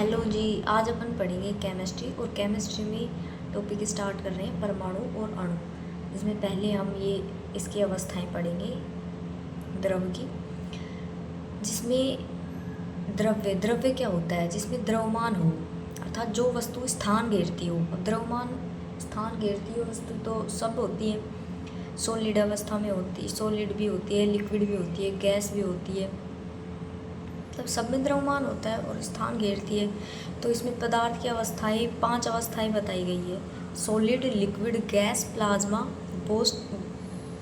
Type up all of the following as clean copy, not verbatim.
Hello जी। आज अपन पढ़ेंगे chemistry और केमिस्ट्री में टॉपिक स्टार्ट कर रहे हैं परमाणु और अणु। इसमें पहले हम इसकी अवस्थाएं पढ़ेंगे द्रव की, जिसमें द्रव्य क्या होता है, जिसमें द्रव्यमान हो, अर्थात जो वस्तु स्थान घेरती हो। अब द्रव्यमान स्थान घेरती हो वस्तु तो सब होती है, सॉलिड अवस्था में होती है, सॉलिड भी होती है, लिक्विड भी होती है, गैस भी होती है, मतलब सब में द्रव्यमान होता है और स्थान घेरती है। तो इसमें पदार्थ की अवस्थाएं 5 अवस्थाएं बताई गई है: solid, liquid, gas, plasma, Bose,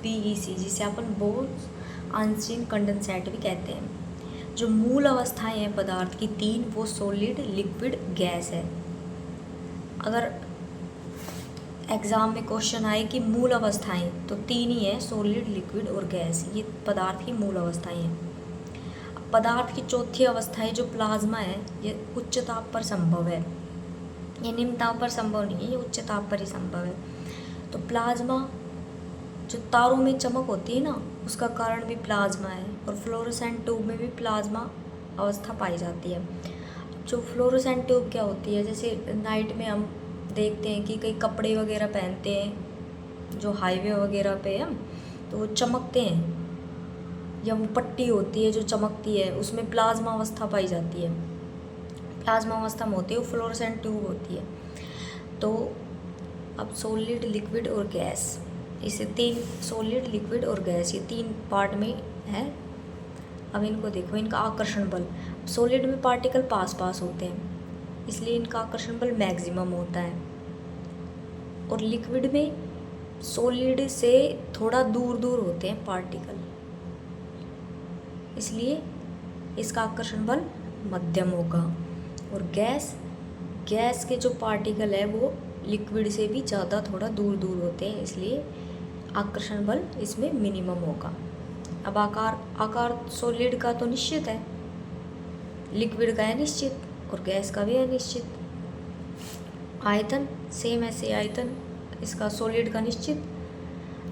BEC, जिसे अपन बोस आइंस्टीन कंडेंसेट भी कहते हैं। जो मूल अवस्थाएं हैं पदार्थ की 3, वो सॉलिड, लिक्विड, गैस है। अगर एग्ज़ाम में क्वेश्चन आए कि मूल अवस्थाएं, तो 3 ही है, सॉलिड, लिक्विड और गैस। ये पदार्थ की मूल अवस्थाएं हैं। पदार्थ की चौथी अवस्था है जो प्लाज्मा है, ये उच्च ताप पर संभव है, ये निम्न ताप पर संभव नहीं है, ये उच्च ताप पर ही संभव है। तो प्लाज्मा, जो तारों में चमक होती है ना, उसका कारण भी प्लाज्मा है। और फ्लोरोसेंट ट्यूब में भी प्लाज्मा अवस्था पाई जाती है। जो फ्लोरोसेंट ट्यूब क्या होती है, जैसे नाइट में हम देखते हैं कि कई कपड़े वगैरह पहनते हैं जो हाईवे वगैरह पे हम, तो वो चमकते हैं, या वो पट्टी होती है जो चमकती है, उसमें प्लाज्मा अवस्था पाई जाती है। प्लाज्मा अवस्था में होती है, वो फ्लोरोसेंट ट्यूब होती है। तो अब सॉलिड, लिक्विड और गैस, इसे 3, सॉलिड, लिक्विड और गैस, ये 3 पार्ट में है। अब इनको देखो, इनका आकर्षण बल। सॉलिड में पार्टिकल पास पास होते हैं, इसलिए इनका आकर्षण बल मैक्सिमम होता है। और लिक्विड में सॉलिड से थोड़ा दूर दूर होते हैं पार्टिकल, इसलिए इसका आकर्षण बल मध्यम होगा। और गैस के जो पार्टिकल है वो लिक्विड से भी ज़्यादा थोड़ा दूर दूर होते हैं, इसलिए आकर्षण बल इसमें मिनिमम होगा। अब आकार सॉलिड का तो निश्चित है, लिक्विड का है निश्चित, और गैस का भी है निश्चित। आयतन सेम, ऐसे आयतन इसका सॉलिड का निश्चित,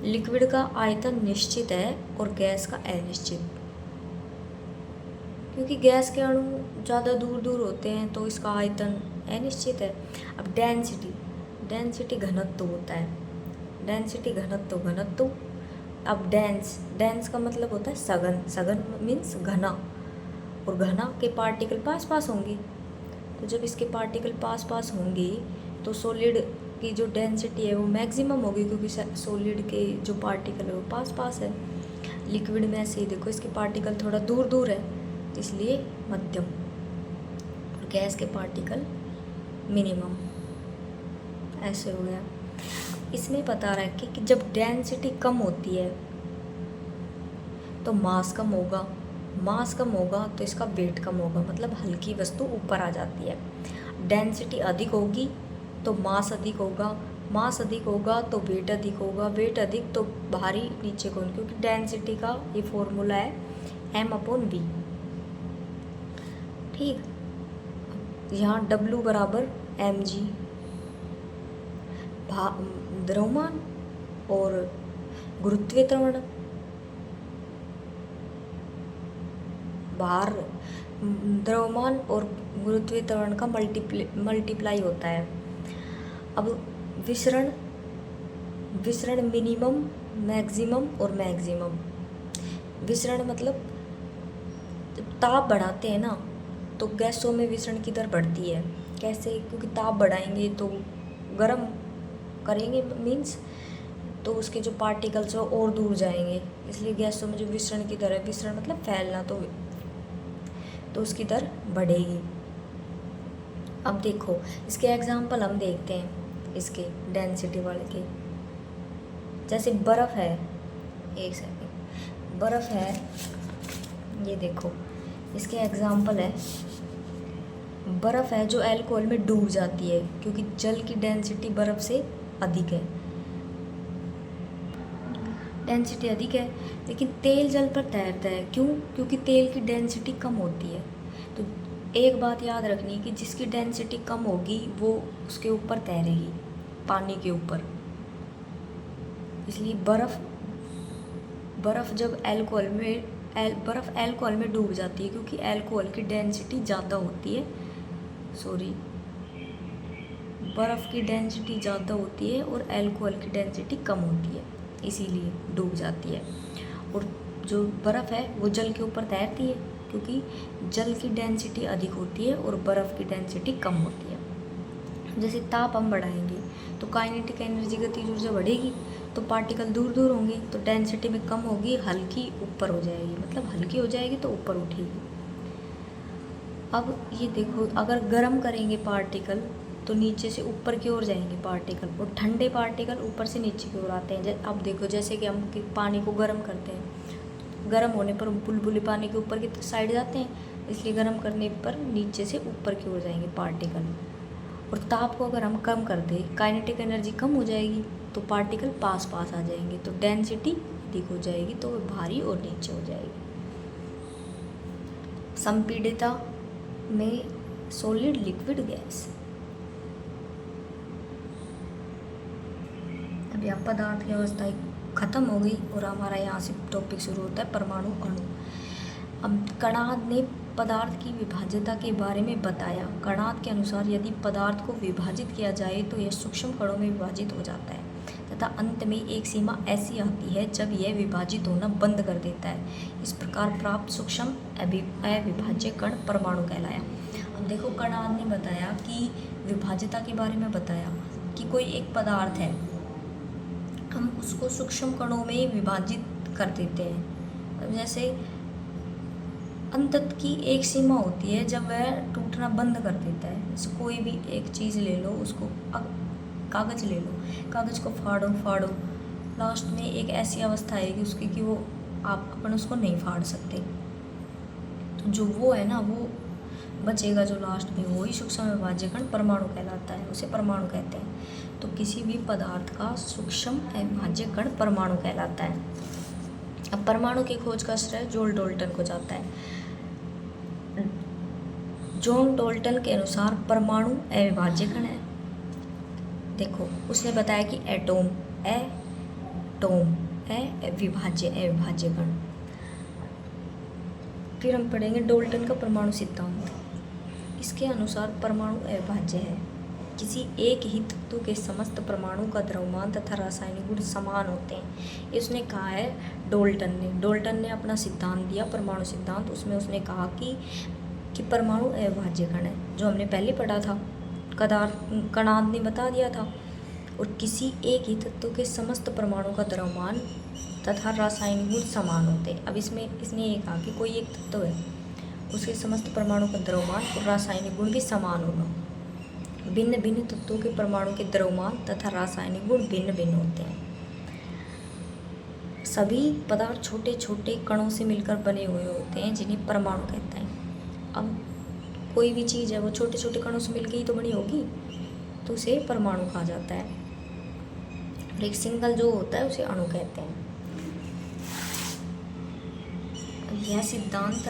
लिक्विड का आयतन निश्चित है और गैस का अनिश्चित, क्योंकि गैस के अणु ज़्यादा दूर दूर होते हैं तो इसका आयतन अनिश्चित है। अब डेंसिटी घनत्व होता है, डेंसिटी घनत्व। अब डेंस का मतलब होता है सघन मीन्स घना, और घना के पार्टिकल पास पास होंगे। तो जब इसके पार्टिकल पास पास होंगे तो सॉलिड की जो डेंसिटी है वो मैक्सिमम होगी, क्योंकि सॉलिड के जो पार्टिकल है वो पास पास है। लिक्विड में ऐसे ही देखो, इसके पार्टिकल थोड़ा दूर दूर है, इसलिए मध्यम, और गैस के पार्टिकल मिनिमम, ऐसे हो गया। इसमें बता रहा है कि जब डेंसिटी कम होती है तो मास कम होगा तो इसका वेट कम होगा, मतलब हल्की वस्तु ऊपर आ जाती है। डेंसिटी अधिक होगी तो मास अधिक होगा तो वेट अधिक होगा, वेट अधिक तो भारी नीचे कौन, क्योंकि डेंसिटी का ये फॉर्मूला है m/v। ठीक, यहाँ W बराबर mg द्रव्यमान और गुरुत्वीय त्वरण, भार द्रव्यमान और गुरुत्वीय त्वरण का मल्टीप्लाई होता है। अब विसरण मिनिमम, मैक्सिमम और मैक्सिमम। विसरण मतलब जब ताप बढ़ाते हैं ना तो गैसों में विसरण की दर बढ़ती है। कैसे? क्योंकि ताप बढ़ाएंगे तो गर्म करेंगे, मीन्स तो उसके जो पार्टिकल्स हैं और दूर जाएंगे, इसलिए गैसों में जो विसरण की दर है, विसरण मतलब फैलना, तो उसकी दर बढ़ेगी। अब देखो इसके एग्जाम्पल हम देखते हैं, इसके डेंसिटी वाले के। जैसे बर्फ़ है, एक सेकंड, बर्फ़ है, ये देखो इसके एग्जाम्पल है। बर्फ़ है जो अल्कोहल में डूब जाती है, क्योंकि जल की डेंसिटी बर्फ़ से अधिक है, डेंसिटी अधिक है। लेकिन तेल जल पर तैरता है, क्यों? क्योंकि तेल की डेंसिटी कम होती है। तो एक बात याद रखनी कि जिसकी डेंसिटी कम होगी वो उसके ऊपर तैरेगी, पानी के ऊपर। इसलिए बर्फ़ जब बर्फ़ अल्कोहल में डूब जाती है, क्योंकि अल्कोहल की डेंसिटी ज़्यादा होती है सॉरी बर्फ़ की डेंसिटी ज़्यादा होती है और अल्कोहल की डेंसिटी कम होती है, इसीलिए डूब जाती है। और जो बर्फ़ है वो जल के ऊपर तैरती है, क्योंकि जल की डेंसिटी अधिक होती है और बर्फ़ की डेंसिटी कम होती है। जैसे ताप हम बढ़ाएंगे तो काइनेटिक एनर्जी, गतिज ऊर्जा बढ़ेगी, तो पार्टिकल दूर दूर होंगे, तो डेंसिटी में कम होगी, हल्की ऊपर हो जाएगी, मतलब हल्की हो जाएगी तो ऊपर उठेगी। अब ये देखो, अगर गर्म करेंगे पार्टिकल तो नीचे से ऊपर की ओर जाएंगे पार्टिकल, और ठंडे पार्टिकल ऊपर से नीचे की ओर आते हैं। अब देखो, जैसे कि हम पानी को गर्म करते हैं, गर्म होने पर बुलबुले पानी के ऊपर की साइड जाते हैं, इसलिए गर्म करने पर नीचे से ऊपर की ओर जाएंगे पार्टिकल। और ताप को अगर हम कम कर दें, काइनेटिक एनर्जी कम हो जाएगी, तो पार्टिकल पास पास आ जाएंगे, तो डेंसिटी अधिक हो जाएगी, तो वो भारी और नीचे हो जाएगी। संपीड़ितता में सॉलिड, लिक्विड, गैस। अभी आप पदार्थ की अवस्था खत्म हो गई और हमारा यहाँ से टॉपिक शुरू होता है परमाणु, अणु। अब कणाद ने पदार्थ की विभाज्यता के बारे में बताया। कणाद के अनुसार यदि पदार्थ को विभाजित किया जाए तो यह सूक्ष्म कणों में विभाजित हो जाता है तथा अंत में एक सीमा ऐसी आती है जब यह विभाजित होना बंद कर देता है। इस प्रकार प्राप्त सूक्ष्म अविभाज्य कण परमाणु कहलाया। अब देखो, कणाद ने बताया कि विभाज्यता के बारे में बताया कि कोई एक पदार्थ है, हम उसको सूक्ष्म कणों में विभाजित कर देते हैं। अब जैसे अंतत की एक सीमा होती है जब वह टूटना बंद कर देता है। जैसे कोई भी एक चीज़ ले लो, उसको कागज़ ले लो, कागज़ को फाड़ो फाड़ो, लास्ट में एक ऐसी अवस्था आएगी उसकी कि वो आप अपन उसको नहीं फाड़ सकते, तो जो वो है ना, वो बचेगा जो लास्ट में, वही सूक्ष्म अविभाज्य कण परमाणु कहलाता है, उसे परमाणु कहते हैं। तो किसी भी पदार्थ का सूक्ष्म अविभाज्य कण परमाणु कहलाता है। अब परमाणु की खोज का श्रेय जॉन डाल्टन को जाता है। जॉन डाल्टन के अनुसार परमाणु अविभाज्य कण है। देखो, उसने बताया कि एटॉम अविभाज्य कण। फिर हम पढ़ेंगे डाल्टन का परमाणु सिद्धांत। इसके अनुसार परमाणु अविभाज्य है। किसी एक ही तत्व के समस्त परमाणु का द्रव्यमान तथा रासायनिक गुण समान होते हैं। इसने कहा है डाल्टन ने अपना सिद्धांत दिया, परमाणु सिद्धांत। उसमें उसने कहा कि परमाणु अविभाज्य कण है, जो हमने पहले पढ़ा था, कणाद ने बता दिया था। और किसी एक ही तत्व के समस्त परमाणु का द्रव्यमान तथा रासायनिक गुण समान होते हैं। अब इसने ये कहा कि कोई एक तत्व है, उसके समस्त परमाणु का द्रव्यमान और रासायनिक गुण भी समान होगा। भिन्न भिन्न तत्वों के परमाणु के द्रव्यमान तथा रासायनिक गुण भिन्न भिन्न होते हैं। सभी पदार्थ छोटे छोटे कणों से मिलकर बने हुए होते हैं, जिन्हें परमाणु कहते हैं। अब कोई भी चीज़ है, वो छोटे छोटे कणों से मिलकर ही तो बनी होगी, तो उसे परमाणु कहा जाता है। और एक सिंगल जो होता है उसे अणु कहते हैं। यह सिद्धांत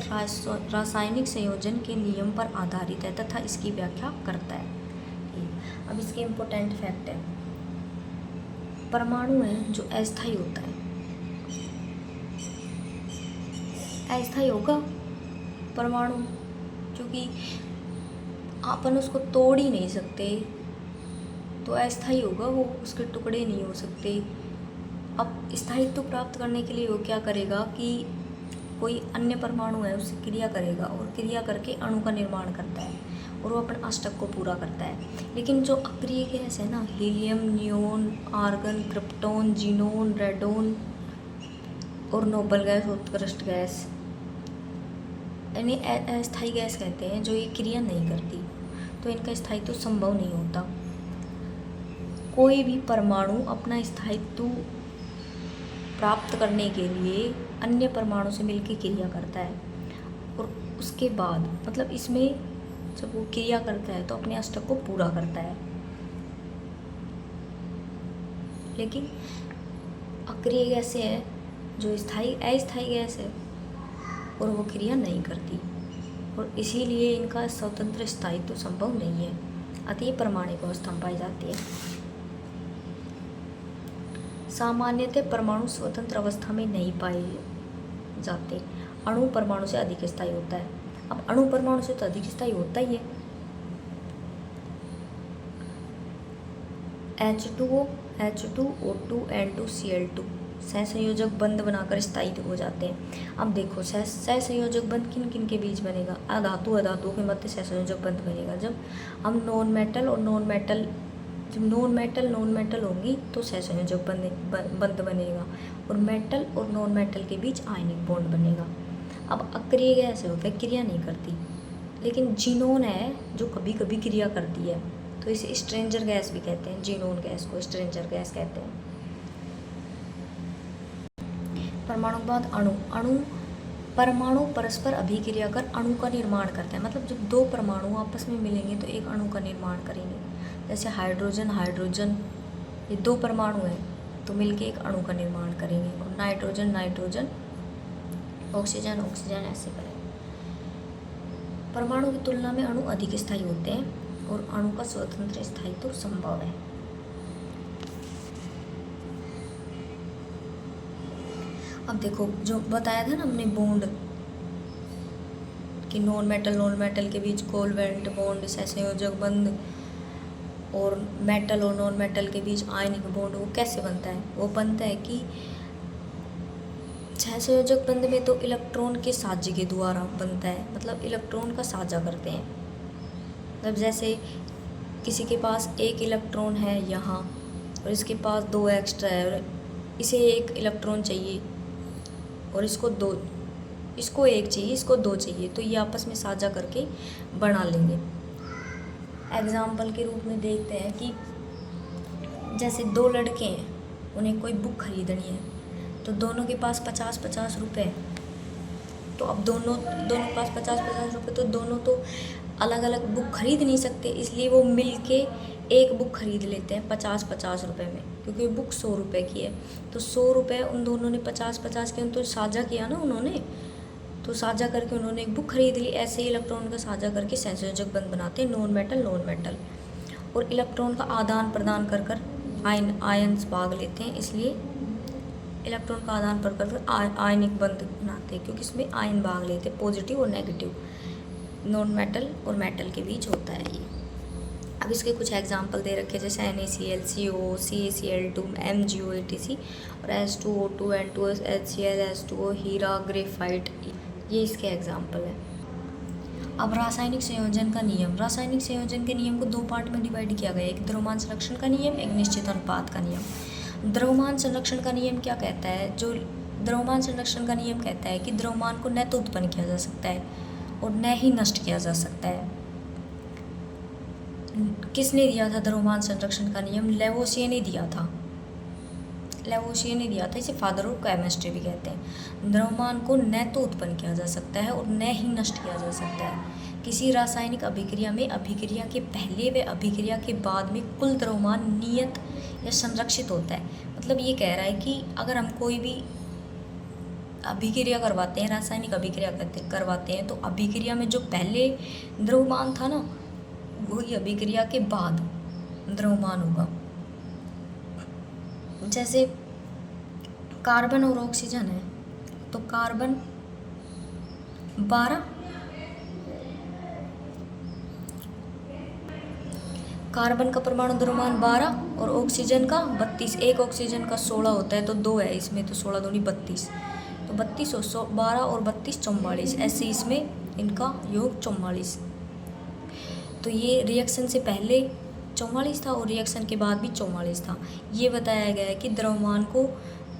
रासायनिक संयोजन के नियम पर आधारित है तथा इसकी व्याख्या करता है। अब इसके इम्पोर्टेंट फैक्ट है, परमाणु है जो अस्थायी होता है। अस्थायी होगा परमाणु, क्योंकि अपन उसको तोड़ ही नहीं सकते, तो अस्थायी होगा वो, उसके टुकड़े नहीं हो सकते। अब स्थायित्व प्राप्त करने के लिए वो क्या करेगा कि कोई अन्य परमाणु है उससे क्रिया करेगा, और क्रिया करके अणु का निर्माण करता है, और वो अपन अष्टक को पूरा करता है। लेकिन जो अक्रिय गैस है ना, helium, neon, argon, krypton, xenon, radon और नोबल गैस, उत्कृष्ट गैस, इन्हें अस्थायी गैस कहते हैं, जो ये क्रिया नहीं करती, तो इनका स्थायित्व संभव नहीं होता। कोई भी परमाणु अपना स्थायित्व प्राप्त करने के लिए अन्य परमाणु से मिलकर क्रिया करता है, और उसके बाद मतलब इसमें जब वो क्रिया करता है तो अपने अष्टक को पूरा करता है। लेकिन अक्रिय गैसें है जो अस्थायी गैस है, और वो क्रिया नहीं करती, और इसीलिए इनका स्वतंत्र स्थायित्व संभव नहीं है। अतः परमाणु अवस्था में पाई जाती है। सामान्यतः परमाणु स्वतंत्र अवस्था में नहीं पाए जाते। अणु परमाणु से अधिक स्थायी होता है। अब अणु परमाणु से तो अधिक स्थायी होता ही है, H2O, H2O2, N2Cl2 सहसंयोजक बंध बनाकर स्थायी हो जाते हैं। अब देखो सहसंयोजक बंध किन किन के बीच बनेगा? अधातु के मध्य सहसंयोजक बंध बनेगा जब हम नॉन मेटल नॉन मेटल होंगी तो सहसंयोजक बंध बनेगा, और मेटल और नॉन मेटल के बीच आयनिक बॉन्ड बनेगा। अब अक्रिय गैस है, वह क्रिया नहीं करती, लेकिन जीनोन है जो कभी कभी क्रिया करती है, तो इसे स्ट्रेंजर गैस भी कहते हैं। जीनोन गैस को स्ट्रेंजर गैस कहते हैं। परमाणु के बाद अणु परमाणु परस्पर अभिक्रिया कर अणु का निर्माण करते हैं। मतलब जब दो परमाणु आपस में मिलेंगे तो एक अणु का निर्माण करेंगे। जैसे हाइड्रोजन ये दो परमाणु हैं तो मिलके एक अणु का निर्माण करेंगे, और नाइट्रोजन ऑक्सीजन ऐसे करेंगे। परमाणु की तुलना में अणु अधिक स्थायी होते हैं और अणु का स्वतंत्र स्थायित्व संभव है। अब देखो जो बताया था ना हमने बॉन्ड कि नॉन मेटल के बीच कोवैलेंट बॉन्ड सहसंयोजक बंध, और मेटल और नॉन मेटल के बीच आयनिक बॉन्ड, वो कैसे बनता है? वो बनता है कि सहसंयोजक बंध में तो इलेक्ट्रॉन के साझे के द्वारा बनता है, मतलब इलेक्ट्रॉन का साझा करते हैं। मतलब जैसे किसी के पास एक इलेक्ट्रॉन है यहाँ और इसके पास दो एक्स्ट्रा है, और इसे एक इलेक्ट्रॉन चाहिए और इसको एक चाहिए, इसको दो चाहिए, तो ये आपस में साझा करके बना लेंगे। एग्जाम्पल के रूप में देखते हैं कि जैसे दो लड़के हैं, उन्हें कोई बुक खरीदनी है, तो दोनों के पास 50-50 रुपये, तो अब दोनों के पास 50-50 रुपये, तो दोनों तो अलग अलग बुक खरीद नहीं सकते, इसलिए वो मिलके एक बुक खरीद लेते हैं 50-50 रुपये में, क्योंकि बुक 100 रुपये की है। तो 100 रुपये उन दोनों ने 50-50 के तो साझा किया ना उन्होंने, तो साझा करके उन्होंने एक बुक खरीद ली। ऐसे ही इलेक्ट्रॉन का साझा करके सहसंयोजक बंध बनाते हैं नॉन मेटल, और इलेक्ट्रॉन का आदान प्रदान कर आयन्स भाग लेते हैं, इसलिए इलेक्ट्रॉन का आदान प्रदान कर आयनिक बंध बनाते हैं, क्योंकि इसमें आयन भाग लेते हैं, पॉजिटिव और नेगेटिव नॉन मेटल और मेटल के बीच होता है ये। अब इसके कुछ एग्जांपल दे रखे जैसे NaCl, CO, CaCl2, MgO, etc, और H2O2, N2O, HCl, H2O, हीरा, ग्रेफाइट, ये इसके एग्जांपल है। अब रासायनिक संयोजन का नियम। रासायनिक संयोजन के नियम को दो पार्ट में डिवाइड किया गया है, एक द्रव्यमान संरक्षण का नियम, एक निश्चित अनुपात का नियम। द्रव्यमान संरक्षण का नियम क्या कहता है? जो द्रव्यमान संरक्षण का नियम कहता है कि द्रव्यमान को न तो उत्पन्न किया जा सकता है और न ही नष्ट किया जा सकता है। किसने दिया था द्रव्यमान संरक्षण का नियम? लेवोसियर ने दिया था। इसे फादर ऑफ केमिस्ट्री भी कहते हैं। द्रव्यमान को न तो उत्पन्न किया जा सकता है और न ही नष्ट किया जा सकता है। किसी रासायनिक अभिक्रिया में अभिक्रिया के पहले व अभिक्रिया के बाद में कुल द्रव्यमान नियत या संरक्षित होता है। मतलब ये कह रहा है कि अगर हम कोई भी अभिक्रिया करवाते हैं, रासायनिक अभिक्रिया करवाते हैं, तो अभिक्रिया में जो पहले द्रव्यमान था ना, वही अभिक्रिया के बाद द्रव्यमान होगा। जैसे कार्बन और ऑक्सीजन है, तो कार्बन 12, कार्बन का परमाणु द्रव्यमान 12 और ऑक्सीजन का 32। एक ऑक्सीजन का 16 होता है, तो 2 है इसमें, तो 16 दूनी 32, तो 32 और 12 और 32 44, ऐसे इसमें इनका योग 44। तो ये रिएक्शन से पहले 44 था और रिएक्शन के बाद भी 44 था। ये बताया गया है कि द्रव्यमान को,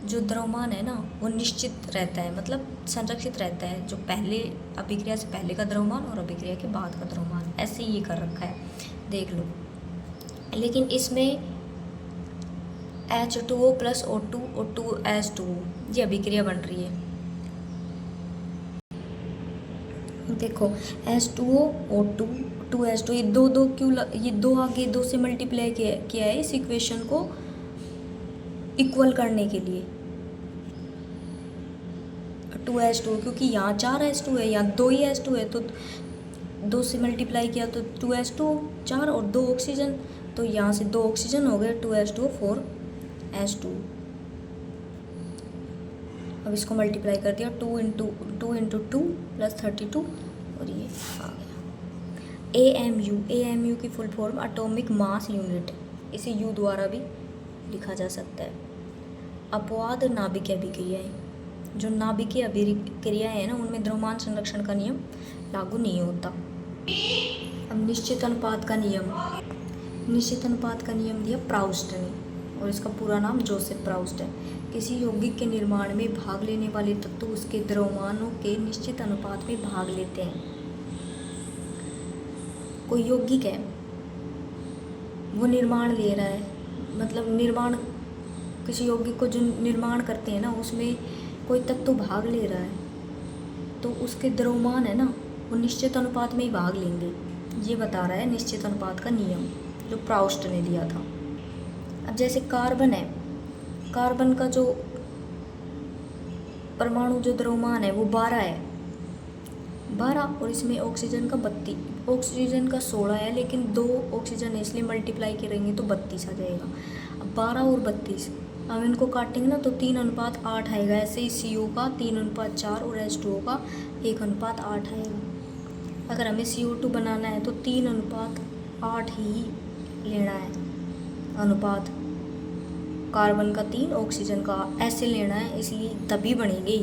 जो द्रव्यमान है ना, वो निश्चित रहता है, मतलब संरक्षित रहता है, जो पहले अभिक्रिया से पहले का द्रव्यमान और अभिक्रिया के बाद का द्रव्यमान, ऐसे ही ये कर रखा है, देख लो। लेकिन इसमें H2O + O2 और 2H2O, ये अभिक्रिया बन रही है। देखो H2O O2 2H2, ये दो क्यों, ये दो आगे 2 से मल्टीप्लाई किया है इस इक्वेशन को इक्वल करने के लिए। 2H2, क्योंकि यहाँ 4H2 है, यहाँ 2 ही H2 है, तो 2 से मल्टीप्लाई किया तो 2H2 4 और 2 ऑक्सीजन, तो यहाँ से 2 ऑक्सीजन हो गए, 2H2 4H2। अब इसको मल्टीप्लाई कर दिया, 2 × 2 + 32, और ये आ गया AMU। AMU की full form atomic mass unit. इसे U द्वारा भी लिखा जा सकता है। अपवाद नाभिकीय अभिक्रियाएं, जो नाभिकीय अभिक्रियाएं हैं ना, उनमें द्रव्यमान संरक्षण का नियम लागू नहीं होता। अब निश्चित अनुपात का नियम, निश्चित अनुपात का नियम दिया प्राउस्ट ने, और इसका पूरा नाम जोसेफ प्राउस्ट है। किसी यौगिक के निर्माण में भाग लेने वाले तत्व उसके द्रव्यमानों के निश्चित अनुपात में भाग लेते हैं। कोई यौगिक है, वो निर्माण ले रहा है, मतलब निर्माण, किसी यौगिक को जो निर्माण करते हैं ना, उसमें कोई तत्व भाग ले रहा है, तो उसके द्रव्यमान है ना, वो निश्चित अनुपात में ही भाग लेंगे। ये बता रहा है निश्चित अनुपात का नियम, जो प्राउस्ट ने दिया था। अब जैसे कार्बन है, कार्बन का जो परमाणु जो द्रव्यमान है वो 12 है, 12, और इसमें ऑक्सीजन का 32, ऑक्सीजन का 16 है, लेकिन 2 ऑक्सीजन है, इसलिए मल्टीप्लाई करेंगे तो 32 आ जाएगा। अब 12 और 32, अब इनको काटेंगे ना तो 3:8 आएगा। ऐसे ही CO का 3:4 और H2O का 1:8 आएगा। अगर हमें CO2 बनाना है तो 3:8 ही लेना है अनुपात, कार्बन का 3, ऑक्सीजन का ऐसे लेना है, इसलिए तभी बनेगी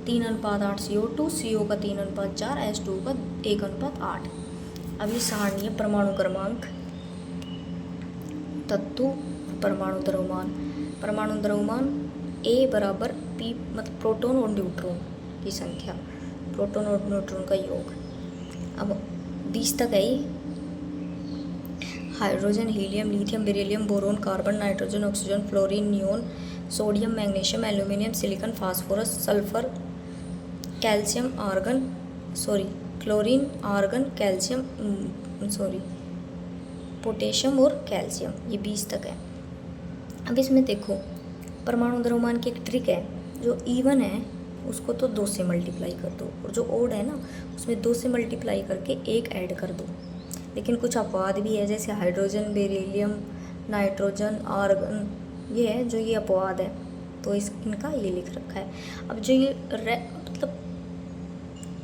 3:8 CO2, CO का 3:4, H2O का 1:8। अब ये सारणी है परमाणु क्रमांक, तत्व, परमाणु द्रव्यमान। परमाणु द्रव्यमान A बराबर P, मतलब प्रोटॉन और न्यूट्रॉन की संख्या, प्रोटॉन और न्यूट्रॉन का योग। अब 20 तक है ये। Hydrogen, helium, lithium, beryllium, boron, carbon, nitrogen, oxygen, fluorine, neon, sodium, magnesium, aluminium, silicon, phosphorus, sulphur, calcium, argon, chlorine, argon, calcium, potassium और कैल्शियम, ये 20 तक है। अब इसमें देखो परमाणु द्रव्यमान की एक ट्रिक है, जो इवन है उसको तो 2 से मल्टीप्लाई कर दो, और जो ओड है ना उसमें 2 से मल्टीप्लाई करके 1 ऐड कर दो। लेकिन कुछ अपवाद भी है, जैसे हाइड्रोजन, बेरिलियम, नाइट्रोजन, आर्गन, ये है जो ये अपवाद है, तो इनका ये लिख रखा है। अब जो ये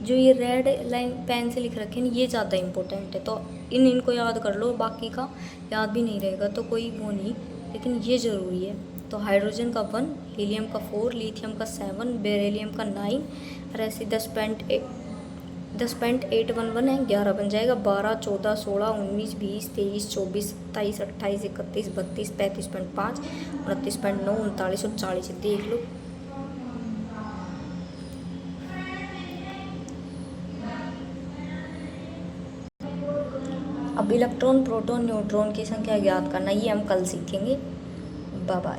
जो ये रेड लाइन पेन से लिख रखे हैं ये ज़्यादा इम्पोर्टेंट है, तो इनको याद कर लो, बाकी का याद भी नहीं रहेगा तो कोई वो नहीं, लेकिन ये ज़रूरी है। तो हाइड्रोजन का 1, हीलियम का 4, लिथियम का 7, बेरिलियम का 9, और ऐसे 10.811 है, 11 बन जाएगा, 12, 14, 16, 19, 20, 23, 24, 27, 28, 31, 32, 35.5, 29.9, 39 और 40 देख लो। अब इलेक्ट्रॉन, प्रोटॉन, न्यूट्रॉन की संख्या ज्ञात करना, ये हम कल सीखेंगे। Bye bye.